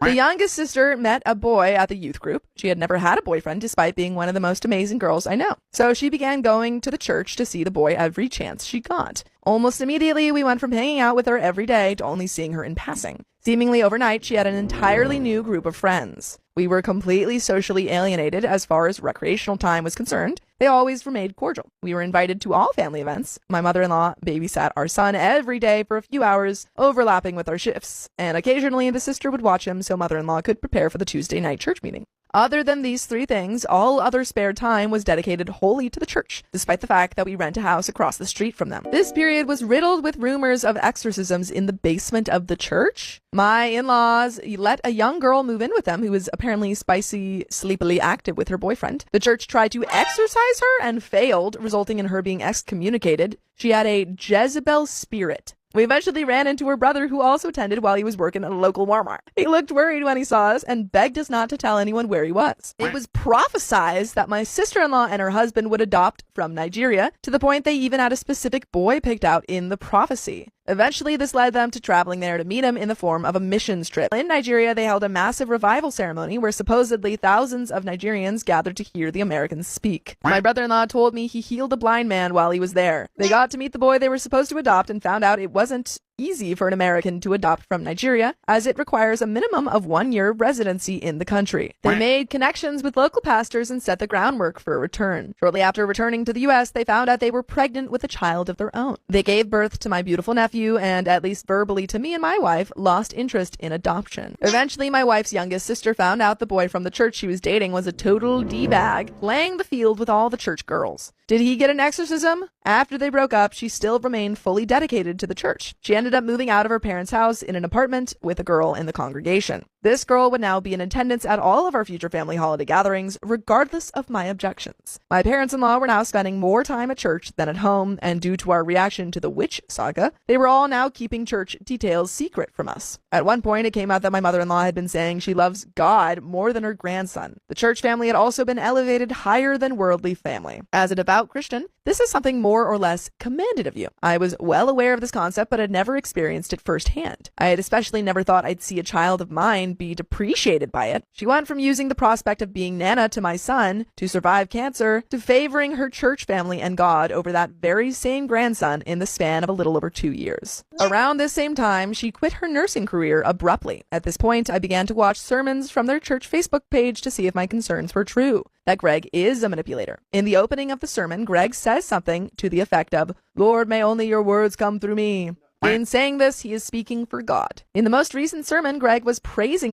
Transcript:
The youngest sister met a boy at the youth group. She had never had a boyfriend despite being one of the most amazing girls I know. So she began going to the church to see the boy every chance she got. Almost immediately, we went from hanging out with her every day to only seeing her in passing. Seemingly overnight, she had an entirely new group of friends. We were completely socially alienated as far as recreational time was concerned. They always remained cordial. We were invited to all family events. My mother-in-law babysat our son every day for a few hours, overlapping with our shifts, and occasionally the sister would watch him so mother-in-law could prepare for the Tuesday night church meeting. Other than these three things, all other spare time was dedicated wholly to the church, despite the fact that we rent a house across the street from them. This period was riddled with rumors of exorcisms in the basement of the church. My in-laws let a young girl move in with them who was apparently spicy, sleepily active with her boyfriend. The church tried to exorcise her and failed, resulting in her being excommunicated. She had a Jezebel spirit. We eventually ran into her brother, who also attended while he was working at a local Walmart. He looked worried when he saw us and begged us not to tell anyone where he was. It was prophesized that my sister-in-law and her husband would adopt from Nigeria, to the point they even had a specific boy picked out in the prophecy. Eventually, this led them to traveling there to meet him in the form of a missions trip. In Nigeria, they held a massive revival ceremony where supposedly thousands of Nigerians gathered to hear the Americans speak. My brother-in-law told me he healed a blind man while he was there. They got to meet the boy they were supposed to adopt and found out it wasn't easy for an American to adopt from Nigeria, as it requires a minimum of 1 year residency in the country. They made connections with local pastors and set the groundwork for a return. Shortly after returning to the US, they found out they were pregnant with a child of their own. They gave birth to my beautiful nephew and, at least verbally to me and my wife, lost interest in adoption. Eventually, my wife's youngest sister found out the boy from the church she was dating was a total D-bag, playing the field with all the church girls. Did he get an exorcism? After they broke up, she still remained fully dedicated to the church. She ended up moving out of her parents' house in an apartment with a girl in the congregation. This girl would now be in attendance at all of our future family holiday gatherings, regardless of my objections. My parents-in-law were now spending more time at church than at home, and due to our reaction to the witch saga, they were all now keeping church details secret from us. At one point, it came out that my mother-in-law had been saying she loves God more than her grandson. The church family had also been elevated higher than worldly family. As a devout Christian, this is something more or less commanded of you. I was well aware of this concept, but had never experienced it firsthand. I had especially never thought I'd see a child of mine be depreciated by it. She went from using the prospect of being Nana to my son to survive cancer to favoring her church family and God over that very same grandson in the span of a little over 2 years. Around this same time, she quit her nursing career abruptly. At this point, I began to watch sermons from their church Facebook page to see if my concerns were true, that Greg is a manipulator. In the opening of the sermon, Greg says something to the effect of, "Lord, may only your words come through me." In saying this, he is speaking for God. In the most recent sermon, Greg was praising